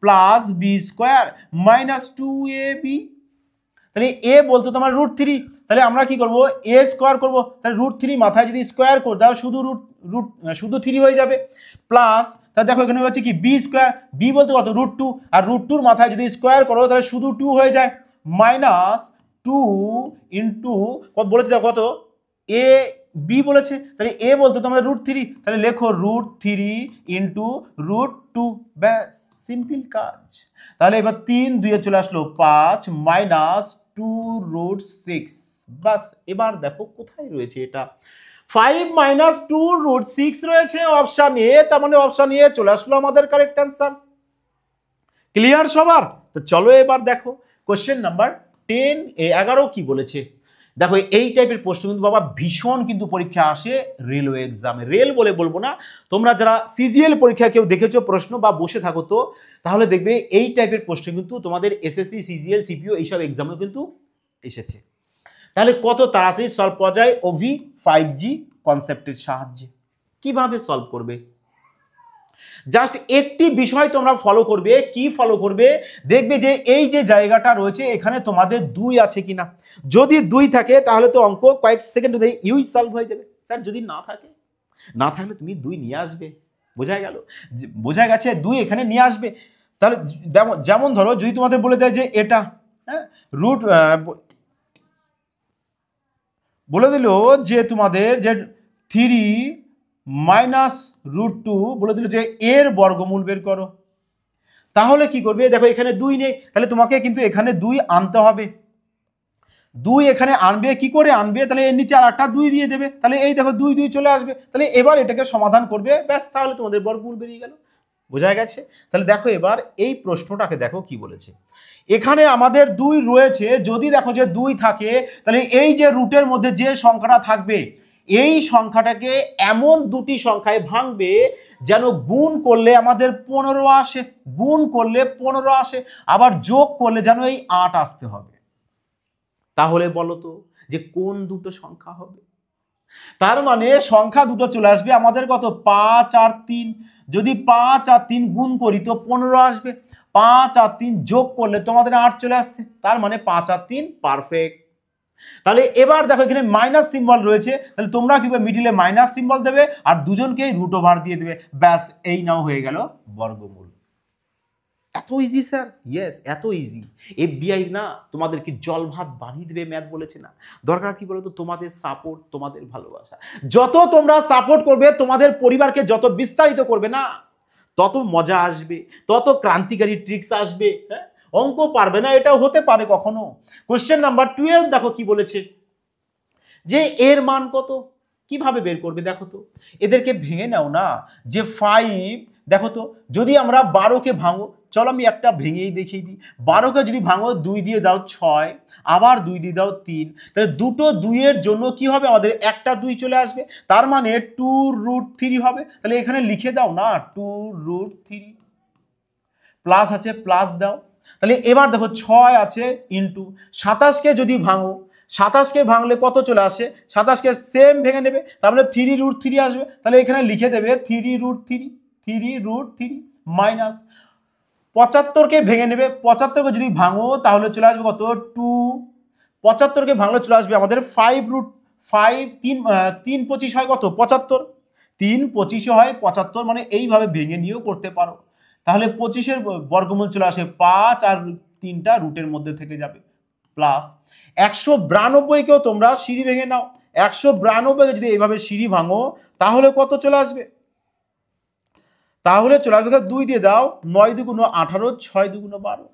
[SPEAKER 1] plus b square minus 2ab। তাহলে a বলতো তোমার √3, তাহলে আমরা কি করব? a স্কয়ার করব, তাহলে √3 মাথায় যদি স্কয়ার করে দাও শুধু 3 হয়ে যাবে, প্লাস তাহলে দেখো এখানে হচ্ছে কি b স্কয়ার, b বলতে কত? √2, আর √2 এর মাথায় যদি স্কয়ার করো তাহলে শুধু 2 হয়ে যায়, মাইনাস 2 ইনটু কত বলেছে দেখো কত? a b বলেছে, তাহলে a বলতে তোমার √3, তাহলে লেখো √3 ইনটু √2, ব্যাস সিম্পল কাজ। তাহলে এবার 3 2 চলে আসলো 5 মাইনাস 2√6, বাস। এবার দেখো কোথায় রয়েছে এটা? 5 মাইনাস 2√6 রয়েছে অপশন এ, তার মানে অপশন এ চলে আসলো আমাদের কারেক্ট অ্যান্সার। ক্লিয়ার সবার? তো চলো এবার দেখো কোশ্চেন নাম্বার 11 কি বলেছে। দেখো এই টাইপের প্রশ্ন কিন্তু বাবা ভীষণ কিন্তু পরীক্ষা আসে রেলওয়ে এক্সামে। রেল বলে বলবো না, তোমরা যারা সিজিএল পরীক্ষা কেউ দেখেছো প্রশ্ন বা বসে থাকো তো তাহলে দেখবে এই টাইপের প্রশ্ন কিন্তু তোমাদের এসএসসি, সিজিএল, সিপিও এইসব এক্সামেও কিন্তু এসেছে। তাহলে কত তাড়াতাড়ি সলভ করা যায় ওভি 5G কনসেপ্টের সাহায্যে? কিভাবে সলভ করবে? জাস্ট একটি বিষয় তোমরা ফলো করবে। কি ফলো করবে? দেখবে যে এই যে জায়গাটা রয়েছে এখানে তোমাদের 2 আছে কিনা। যদি 2 থাকে তাহলে তো অঙ্ক কয়েক সেকেন্ড মধ্যে ইউই সলভ হয়ে যাবে। স্যার যদি না থাকলে তুমি 2 নিয়ে আসবে। বোঝা গেল? বোঝা গেছে? 2 এখানে নিয়ে আসবে। তাহলে যেমন ধরো যদি তোমাদের বলে দেয় যে এটা বলে দিল যে তোমাদের যে 3 মাইনাস √2 বলে দিল যে এর বর্গমূল বের করো, তাহলে কি করবে? দেখো এখানে 2 নেই, তাহলে তোমাকে কিন্তু এখানে 2 আনতে হবে। 2 এখানে আনবে, কি করে আনবে? তাহলে এর নিচে আর একটা 2 দিয়ে দেবে, তাহলে এই দেখো 2 2 চলে আসবে। তাহলে এবার এটাকে সমাধান করবে, ব্যাস, তাহলে তোমাদের বর্গমূল বেরিয়ে গেল। বোঝা গেছে? তাহলে দেখো এবার এই প্রশ্নটাকে দেখো কি বলেছে। এখানে আমাদের 2 রয়েছে, যদি দেখো যে 2 থাকে তাহলে এই যে রুটের মধ্যে যে সংখ্যাটা থাকবে এই সংখ্যাটাকে এমন দুটি সংখ্যায় ভাঙবে যেন গুণ করলে আমাদের 15 আসে, গুণ করলে 15 আসে, আবার যোগ করলে যেন এই 8 আসতে হবে। তাহলে বলো তো যে কোন দুটো সংখ্যা হবে? তার মানে সংখ্যা দুটো চলে আসবে আমাদের কত, 5 আর 3। যদি 5 আর 3 গুণ করি তো 15 আসবে, 5 আর 3 যোগ করলে তোমাদের 8 চলে আসছে, তার মানে 5 আর 3 পারফেক্ট। তাহলে এবার দেখো এখানে মাইনাস সিম্বল রয়েছে, তাহলে তোমরা কি মিডিলে মাইনাস সিম্বল দেবে আর দুজনকেই রুট ওভার দিয়ে দেবে, ব্যাস এই নাও হয়ে গেল বর্গমূল। এত ইজি স্যার? ইয়েস, এত ইজি। এফবিআই না তোমাদেরকে জল ভাত বানিয়ে দেবে ম্যাথ বলেছে না। দরকার কি বলতো, তোমাদের সাপোর্ট, তোমাদের ভালোবাসা। যত তোমরা সাপোর্ট করবে, তোমাদের পরিবারকে যত বিস্তারিত করবে না, তত মজা আসবে, তত ক্রান্তিকারী ট্রিক্স আসবে। হ্যাঁ, অঙ্ক পারবে না এটাও হতে পারে কখনো। কোশ্চেন নাম্বার 12 দেখো কি বলেছে, যে এর মান কত, কিভাবে বের করবে দেখো তো। এদেরকে ভেঙে নাও না, যে 5 দেখো তো, যদি আমরা 12কে ভাঙো, চলো আমি একটা ভেঙেই দেখিয়ে দিই। 12কে যদি ভাঙো, 2 দিয়ে দাও 6, আবার 2 দিয়ে দাও 3, তাহলে দুটো 2 এর জন্য কি হবে, আমাদের একটা 2 চলে আসবে, তার মানে 2√3 হবে। তাহলে এখানে লিখে দাও না 2√3, প্লাস আছে প্লাস দাও। তাহলে এবার দেখো 6 আছে ইন্টু 27কে যদি ভাঙো, 27কে ভাঙলে কত চলে আসে, 27কে সেম ভেঙে নেবে, তারপরে 3√3 আসবে। তাহলে এখানে লিখে দেবে 3√3 মাইনাস 75কে ভেঙে নেবে, 75কে যদি ভাঙো তাহলে চলে আসবে কত, 2। 75কে ভাঙলে চলে আসবে আমাদের 5√5, 3 25 হয় কত, 75, 3 25 হয় 75, মানে এইভাবে ভেঙে নিয়েও করতে পারো। তাহলে 25-এর বর্গমূল চলে আসে 5 আর 3টা রুটের মধ্যে থেকে যাবে, প্লাস 192কেও তোমরা সিঁড়ি ভেঙে নাও। 192কে যদি এইভাবে সিঁড়ি ভাঙো তাহলে কত চলে আসবে, তাহলে চলে আসবে 2 দিয়ে দাও, 9 2 18, 6 2 12,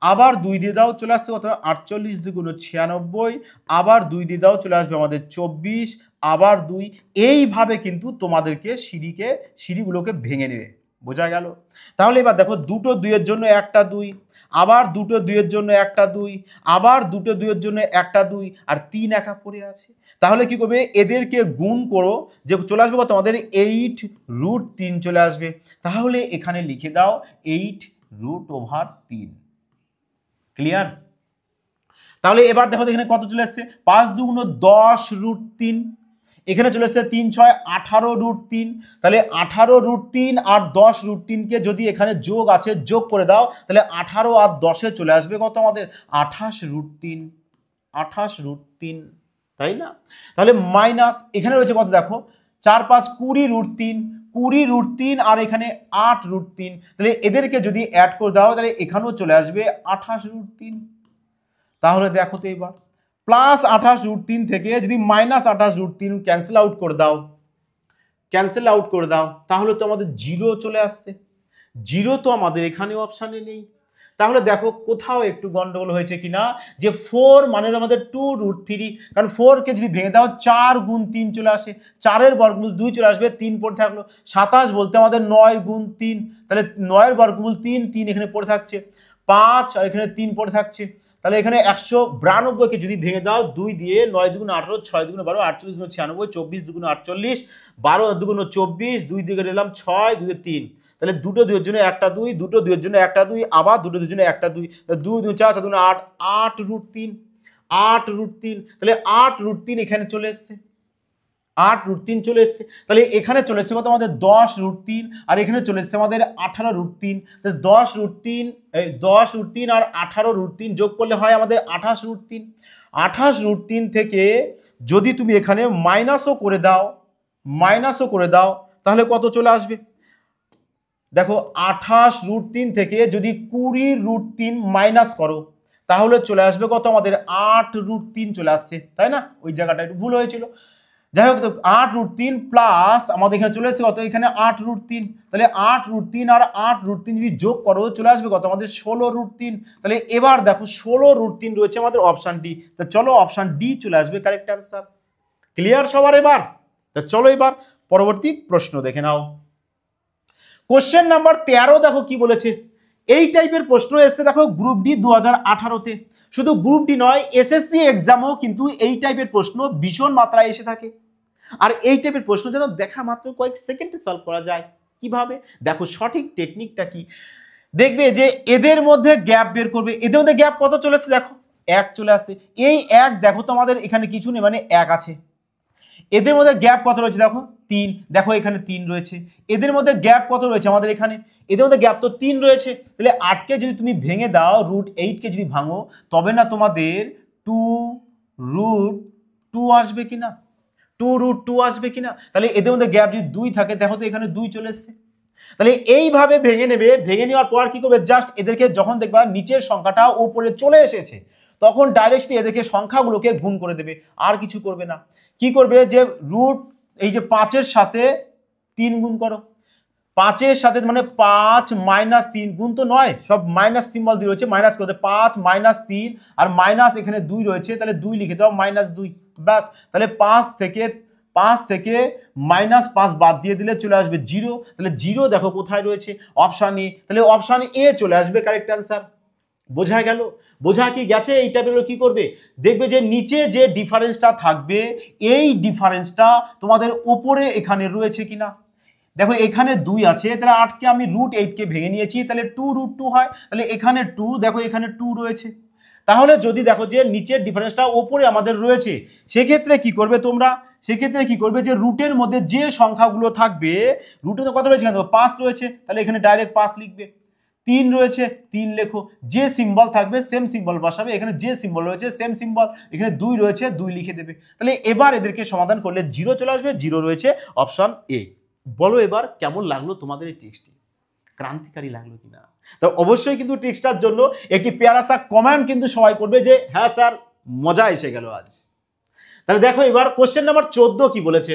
[SPEAKER 1] আবার 2 দিয়ে দাও, চলে আসছে কত, 48 2 96, আবার 2 দিয়ে দাও, চলে আসবে আমাদের 24, আবার 2। এইভাবে কিন্তু তোমাদেরকে সিঁড়িগুলোকে ভেঙে নেবে, বোঝা গেল? তাহলে এবার দেখো, দুটো 2 এর জন্য একটা 2, আবার দুটো 2 এর জন্য একটা 2, আবার দুটো 2 এর জন্য একটা 2, আর 3 একা পড়ে আছে। তাহলে কি করবে, এদেরকে গুণ করো, যে চলে আসবে কত আমাদের 8√3 চলে আসবে। তাহলে এখানে লিখে দাও 8√3। ক্লিয়ার? তাহলে এবার দেখো এখানে কত চলে আসছে, 5 2 10√3, এখানে চলে আসছে 3 6 18√3। তাহলে 18√3 আর 10√3কে যদি এখানে যোগ আছে যোগ করে দাও, তাহলে 18 আর 10-এ চলে আসবে কত আমাদের, 28√3, তাই না? তাহলে মাইনাস এখানে রয়েছে কত দেখো, 4 5 20√3, আর এখানে 8√3। তাহলে এদেরকে যদি অ্যাড করে দাও তাহলে এখানেও চলে আসবে 28√3। তাহলে দেখো তো এবার, প্লাস 28√3 থেকে যদি মাইনাস 28√3 ক্যান্সেল আউট করে দাও, তাহলে তো আমাদের 0 চলে আসছে। 0 তো আমাদের এখানে অপশানে নেই। তাহলে দেখো কোথাও একটু গন্ডগোল হয়েছে কিনা, যে 4 মানে আমাদের 2√3, কারণ 4কে যদি ভেঙে দাও 4 গুণ 3 চলে আসে, 4-এর বর্গমূল 2 চলে আসবে, 3 পড়ে থাকলো। 27 বলতে আমাদের 9 গুণ 3, তাহলে 9-এর বর্গমূল 3, 3 এখানে পড়ে থাকছে, 5 আর এখানে 3 পড়ে থাকছে। তাহলে এখানে 192কে যদি ভেঙে দাও 2 দিয়ে, 9 2 18, 6 2 12, 48 2 96, 24 2 48, 12 2 24, 2 দিকে দিলাম 6, 2 3। তাহলে দুটো 2 এর জন্য একটা 2, দুটো 2 এর জন্য একটা 2, আবার দুটো 2 এর জন্য একটা 2, 2 2 4 4 2 8, 8√3। তাহলে 8√3 এখানে চলে এসছে, 8√3 চলে এসছে। তাহলে এখানে চলে এসছে কত আমাদের 10√3, আর এখানে চলে এসছে আমাদের 18√3। তাহলে 10√3 আর 18√3 যোগ করলে হয় আমাদের 28√3। 28√3 থেকে যদি তুমি এখানে মাইনাসও করে দাও তাহলে কত চলে আসবে দেখো, 28√3 থেকে যদি 20√3 মাইনাস করো তাহলে চলে আসবে কত আমাদের 8√3 চলে আসছে, তাই না? ওই জায়গাটা একটু ভুল হয়েছিল। যাই হোক, 8√3 প্লাস আমাদের এখানে চলে এসেছে কত, এখানে 8√3। তাহলে 8√3 আর 8√3 যদি যোগ করো চলে আসবে কত আমাদের 16√3। তাহলে এবার দেখো 16√3 রয়েছে আমাদের অপশান ডি। তা চলো অপশান ডি চলে আসবে কারেক্ট অ্যান্সার। ক্লিয়ার সবার এবার? তা চলো এবার পরবর্তী প্রশ্ন দেখে নাও। কোশ্চেন নাম্বার 13 দেখো কি বলেছে। এই টাইপের প্রশ্ন এসছে দেখো গ্রুপ ডি 2018-তে। শুধু গ্রুপ ডি নয়, এসএসসি এক্সামও কিন্তু এই টাইপের প্রশ্ন ভীষণ মাত্রায় এসে থাকে। আর এই টাইপের প্রশ্ন যেন দেখা মাত্র কয়েক সেকেন্ডে সলভ করা যায়, কিভাবে? দেখো সঠিক টেকনিকটা কি, দেখবে যে এদের মধ্যে গ্যাপ বের করবে, এদের মধ্যে গ্যাপ কত চলে আসছে দেখো 1 চলে আসছে, এই 1 দেখো তো আমাদের এখানে কিছু নেই মানে 1 আছে, এদের মধ্যে গ্যাপ কত রয়েছে দেখো 3, দেখো এখানে 3 রয়েছে, এদের মধ্যে গ্যাপ কত রয়েছে আমাদের এখানে, এদের মধ্যে গ্যাপ তো 3 রয়েছে, তাহলে 8কে যদি তুমি ভেঙে দাও √8কে যদি ভাঙো তবে না তোমাদের 2√2 আসবে কিনা, 2√2 আসবে কিনা, তাহলে এদের মধ্যে গ্যাপ যদি 2 থাকে দেখো তো এখানে 2 চলে এসছে, তাহলে এইভাবে ভেঙে নেবে, ভেঙে নেওয়ার পর কি করবে, জাস্ট এদেরকে যখন দেখবা নিচের সংখ্যাটা উপরে চলে এসেছে তখন ডাইরেক্টলি এদেরকে সংখ্যাগুলোকে গুণ করে দেবে, আর কিছু করবে না। কি করবে যে রুট এই যে 5-এর সাথে 3 গুণ করো, 5-এর সাথে মানে 5 - 3 গুণ তো নয়, সব মাইনাস সিম্বল দিয়ে রয়েছে, মাইনাস করতে 5 - 3 আর মাইনাস এখানে 2 রয়েছে, তাহলে 2 লিখে দাও -2, ব্যাস, তাহলে 5 থেকে -5 বাদ দিয়ে দিলে চলে আসবে 0, তাহলে 0 দেখো কোথায় রয়েছে, অপশন এ, তাহলে অপশন এ চলে আসবে কারেক্ট অ্যান্সার। বোঝা গেল? বোঝা কি গেছে? এই টাইপের কি করবে, দেখবে যে নিচে যে ডিফারেন্সটা থাকবে এই ডিফারেন্সটা তোমাদের উপরে এখানে রয়েছে কিনা, দেখো এখানে 2 আছে, তাহলে 8কে আমি √8কে ভেঙে নিয়েছি, তাহলে 2√2 হয়, তাহলে এখানে 2, দেখো এখানে 2 রয়েছে, তাহলে যদি দেখো যে নিচের ডিফারেন্সটা উপরে আমাদের রয়েছে সেক্ষেত্রে কি করবে তোমরা, সেক্ষেত্রে কি করবে যে রুটের মধ্যে যে সংখ্যাগুলো থাকবে, রুটে তো কত রয়েছে এখানে 5 রয়েছে, তাহলে এখানে ডাইরেক্ট 5 লিখবে, 3 রয়েছে 3 লেখো, যে সিম্বল থাকবে সেম সিম্বল বসাবে, এখানে যে সিম্বল রয়েছে সেম সিম্বল, এখানে 2 রয়েছে 2 লিখে দেবে, তাহলে এবার এদেরকে সমাধান করলে 0 চলে আসবে, 0 রয়েছে অপশন এ। বলো এবার কেমন লাগলো তোমাদের এই ট্রিক্সটি, ক্রান্তিকারী লাগলো কিনা? তো অবশ্যই কিন্তু ট্রিক্সটার জন্য একটি প্যারাসা কমেন্ট কিন্তু সবাই করবে যে হ্যাঁ স্যার মজা এসে গেল আজ। তাহলে দেখো এবার কোশ্চেন নাম্বার 14 কি বলেছে,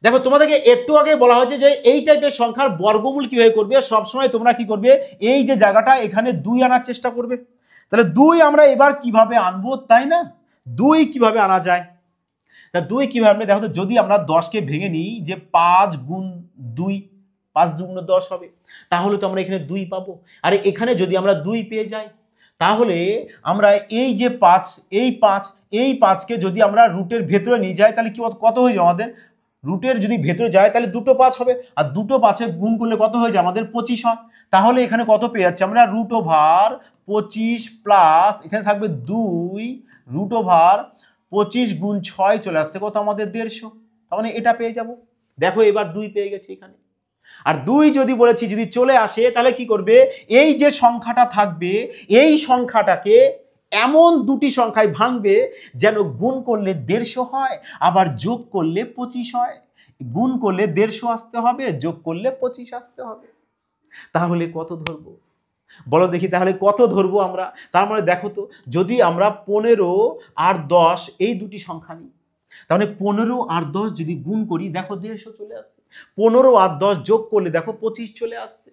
[SPEAKER 1] দেখো তোমাদেরকে একটু আগে বলা হয়েছে যে এই টাইপের সংখ্যার বর্গমূল কিভাবে করবে, সবসময় তোমরা কি করবে, এই যে জায়গাটা এখানে 2 আনার চেষ্টা করবে, তাহলে 2 আমরা এবার কিভাবে আনবো তাই না, 2 কিভাবে আনা যায়, তা 2 কিভাবে আনবে, দেখো তো যদি আমরা 10কে ভেঙে নিই যে 5 গুণ 2, 5 দুগুণ 10 হবে, তাহলে তো আমরা এখানে 2 পাবো, আর এখানে যদি আমরা 2 পেয়ে যাই তাহলে আমরা এই যে 5 এই 5কে যদি আমরা রুটের ভেতরে নিয়ে যাই তাহলে কি কত হয়ে যায় আমাদের, রুটের যদি ভেতরে যায় তাহলে 2টো 5 হবে, আর 2টো 5-এ গুণ করলে কত হয়ে যায় আমাদের 25 হয়, তাহলে এখানে কত পেয়ে যাচ্ছে আমরা √25 প্লাস এখানে থাকবে 2 √25 গুণ 6 চলে আসছে কত আমাদের 150, তার মানে এটা পেয়ে যাব। দেখো এবার 2 পেয়ে গেছি এখানে, আর 2 যদি বলেছি যদি চলে আসে তাহলে কি করবে, এই যে সংখ্যাটা থাকবে এই সংখ্যাটাকে এমন দুটি সংখ্যায় ভাঙবে যেন গুণ করলে 150 হয় আবার যোগ করলে 25 হয়, গুণ করলে 150 আসতে হবে, যোগ করলে 25 আসতে হবে, তাহলে কত ধরবো বলো দেখি, তাহলে কত ধরবো আমরা, তার মানে দেখো তো যদি আমরা 15 আর 10 এই দুটি সংখ্যা নিই তাহলে 15 আর 10 যদি গুণ করি দেখো 150 চলে আসছে, 15 আর 10 যোগ করলে দেখো 25 চলে আসছে,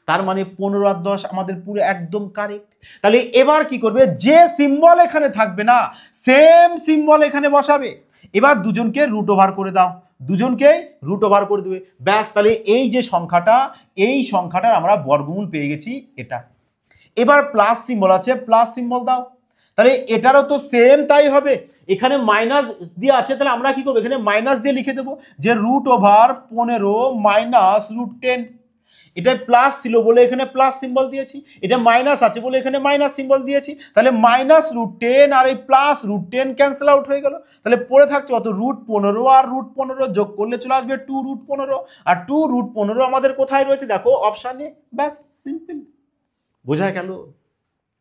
[SPEAKER 1] তার মানে 15 আর 10 আমাদের পুরো একদম কারেক্ট। তাহলে এবার কি করবে, যে সিম্বল এখানে থাকবে না সেম সিম্বল এখানে বসাবে, এবার দুজনকে রুট ওভার করে দাও, দুজনকেই রুট ওভার করে দেবে, ব্যাস, তাহলে এই যে সংখ্যাটা এই সংখ্যাটার আমরা বর্গমূল পেয়ে গেছি এটা, এবার প্লাস সিম্বল আছে প্লাস সিম্বল দাও, তাহলে এটারও তো সেম তাই হবে, এখানে মাইনাস দিয়ে আছে তাহলে আমরা কি করবো এখানে মাইনাস দিয়ে লিখে দেবো যে √15 - √10, এটা প্লাস ছিল বলে এখানে প্লাস সিম্বল দিয়েছি, এটা মাইনাস আছে বলে এখানে মাইনাস সিম্বল দিয়েছি, তাহলে -√10 আর এই প্লাস √10 ক্যান্সেল আউট হয়ে গেল, তাহলে পড়ে থাকছে অত √15 আর √15 যোগ করলে চলে আসবে 2√15, আর 2√15 আমাদের কোথায় রয়েছে দেখো অপশানে, ব্যাস সিম্পল। বোঝা গেল?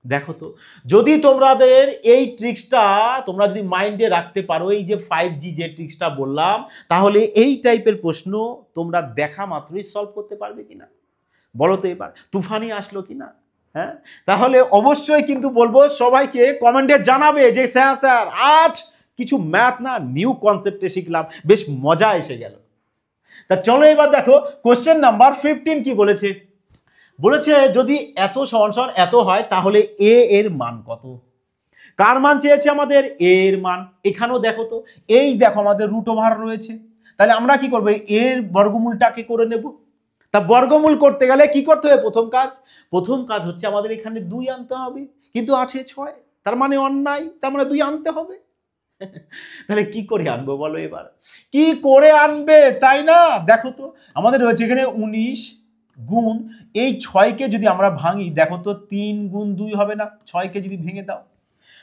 [SPEAKER 1] দেখো তো যদি তোমাদের এই ট্রিক্সটা তোমরা যদি মাইন্ডে রাখতে পারো, এই যে 5G যে ট্রিক্সটা বললাম, তাহলে এই টাইপের প্রশ্ন তোমরা দেখা মাত্রই সলভ করতে পারবে কিনা বলো তো, এবার তুফানি আসলো কিনা, হ্যাঁ, তাহলে অবশ্যই কিন্তু বলবো সবাইকে কমেন্টে জানাবে যে স্যার স্যার আজ কিছু ম্যাথ না নিউ কনসেপ্টে শিখলাম, বেশ মজা এসে গেল। তা চলো এবার দেখো কোশ্চেন নাম্বার 15 কি বলেছে, বলেছে যদি এত সমান এত হয় তাহলে এ এর মান কত, কার মান চেয়েছে আমাদের এ এর মান, এখানেও দেখো তো এই দেখো আমাদের রুট ওভার রয়েছে, তাহলে আমরা কি করবো এর বর্গমূলটাকে করে নেব, তা বর্গমূল করতে গেলে কি করতে হবে, প্রথম কাজ হচ্ছে আমাদের এখানে 2 আনতে হবে, কিন্তু আছে 6, তার মানে অন্যায়, তার মানে 2 আনতে হবে, তাহলে কি করে আনবো বলো এবার, কি করে আনবে, তাই না? দেখো তো আমাদের রয়েছে এখানে 19 গুণ এই 6কে যদি আমরা ভাঙি, দেখো তো 3 গুণ 2 হবে না, 6কে যদি ভেঙে দাও,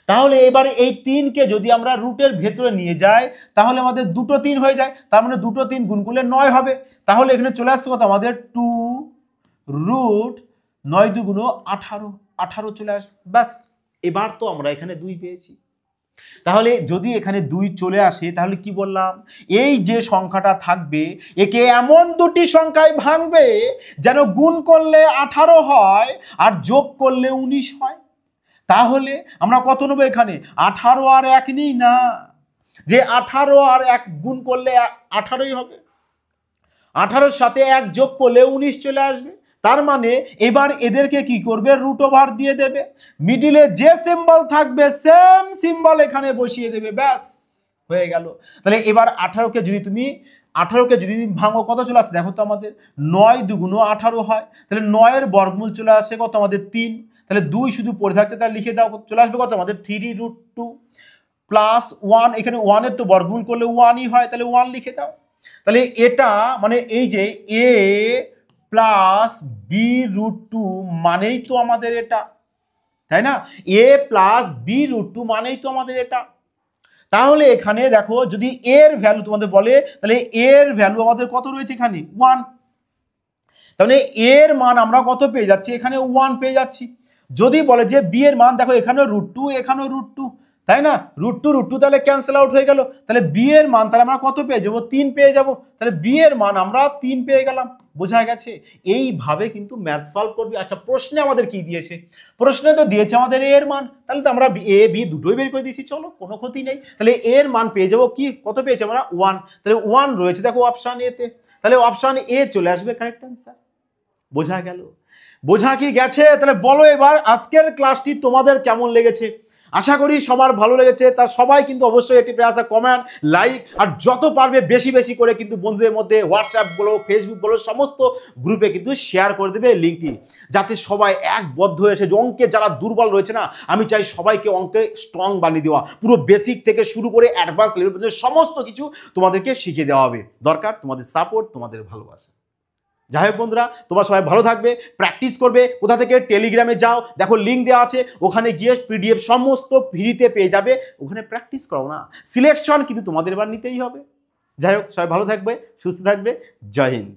[SPEAKER 1] তাহলে এবারে এই 3কে যদি আমরা রুটের ভেতরে নিয়ে যাই তাহলে আমাদের দুটো 3 হয়ে যায়, তার মানে দুটো 3 গুণ করলে 9 হবে। তাহলে এখানে চলে আসছে কত আমাদের 2 রুট 9 দুগুণ 18, 18 চলে আসবে, ব্যাস। এবার তো আমরা এখানে 2 পেয়েছি। তাহলে যদি এখানে 2 চলে আসে তাহলে কি বললাম, এই যে সংখ্যাটা থাকবে একে এমন দুটি সংখ্যায় ভাঙবে যেন গুণ করলে 18 হয় আর যোগ করলে 19 হয়। তাহলে আমরা কত নেব এখানে, 18 আর 1 নেই না, যে 18 আর 1 গুণ করলে 18ই হবে, 18-র সাথে 1 যোগ করলে 19 চলে আসবে। তার মানে এবার এদেরকে কি করবে, রুট ওভার দিয়ে দেবে, মিডিলে যে সিম্বল থাকবে সেম সিম্বল এখানে বসিয়ে দেবে, ব্যাস হয়ে গেল। তাহলে এবার 18কে যদি তুমি ভাঙো কত চলে আসে, দেখো তো আমাদের 9 দুগুণ 18 হয়, তাহলে 9-এর বর্গমূল চলে আসে কত আমাদের 3, তাহলে 2 শুধু পড়ে থাকছে, তাহলে লিখে দাও, চলে আসবে কত আমাদের 3√2 প্লাস 1, এখানে 1-এর তো বর্গমূল করলে 1ই হয়, তাহলে 1 লিখে দাও। তাহলে এটা মানে এই যে a প্লাস b√2 মানেই তো আমাদের এটা, তাই না, a প্লাস b√2 মানেই তো আমাদের এটা। তাহলে এখানে দেখো যদি এর ভ্যালু তোমাদের বলে, তাহলে এর ভ্যালু আমাদের কত রয়েছে এখানে 1, তাহলে এর মান আমরা কত পেয়ে যাচ্ছি এখানে 1 পেয়ে যাচ্ছি। যদি বলে যে বি এর মান, দেখো এখানেও √2 এখানেও √2, তাই না, √2 তাহলে ক্যান্সেল আউট হয়ে গেল, তাহলে বি এর মান তাহলে আমরা কত পেয়ে যাবো, 3 পেয়ে যাব, তাহলে বি এর মান আমরা 3 পেয়ে গেলাম, বোঝা গেছে। এইভাবে কিন্তু ম্যাথ সলভ করবি। আচ্ছা প্রশ্নে আমাদের কি দিয়েছে, প্রশ্নে তো দিয়েছে আমাদের এ এর মান, তাহলে তো আমরা এ বি দুটোই বের করে দিয়েছি, চলো কোনো ক্ষতি নেই। তাহলে এর মান পেয়ে যাবো কি, কত পেয়েছি আমরা 1, তাহলে 1 রয়েছে দেখো অপশন এ তে, তাহলে অপশন এ চলে আসবে কারেক্ট অ্যান্সার। বোঝা গেল, বোঝা কি গেছে? তাহলে বলো এবার আজকের ক্লাসটি তোমাদের কেমন লেগেছে, আশা করি সবার ভালো লেগেছে। তার সবাই কিন্তু অবশ্যই এটি প্রেয়ার কমেন্ট লাইক আর যত পারবে বেশি বেশি করে কিন্তু বন্ধুদের মধ্যে হোয়াটসঅ্যাপ বলো ফেসবুক বলো সমস্ত গ্রুপে কিন্তু শেয়ার করে দেবে লিঙ্কটি, যাতে সবাই একবদ্ধ হয়ে এসে অঙ্কে যারা দুর্বল রয়েছে না, আমি চাই সবাইকে অঙ্কে স্ট্রং বানিয়ে দেওয়া, পুরো বেসিক থেকে শুরু করে অ্যাডভান্স লেভেল পর্যন্ত সমস্ত কিছু তোমাদেরকে শিখিয়ে দেওয়া হবে। দরকার তোমাদের সাপোর্ট, তোমাদের ভালোবাসা। যাই হোক বন্ধুরা, তোমরা সবাই ভালো থাকবে, প্র্যাকটিস করবে। কোথা থেকে, টেলিগ্রামে যাও, দেখো লিঙ্ক দেওয়া আছে, ওখানে গিয়ে পিডিএফ সমস্ত ফ্রিতে পেয়ে যাবে, ওখানে প্র্যাকটিস করো না, সিলেকশন কিন্তু তোমাদের এবার নিতেই হবে। যাই হোক সবাই ভালো থাকবে, সুস্থ থাকবে, জয় হিন্দ।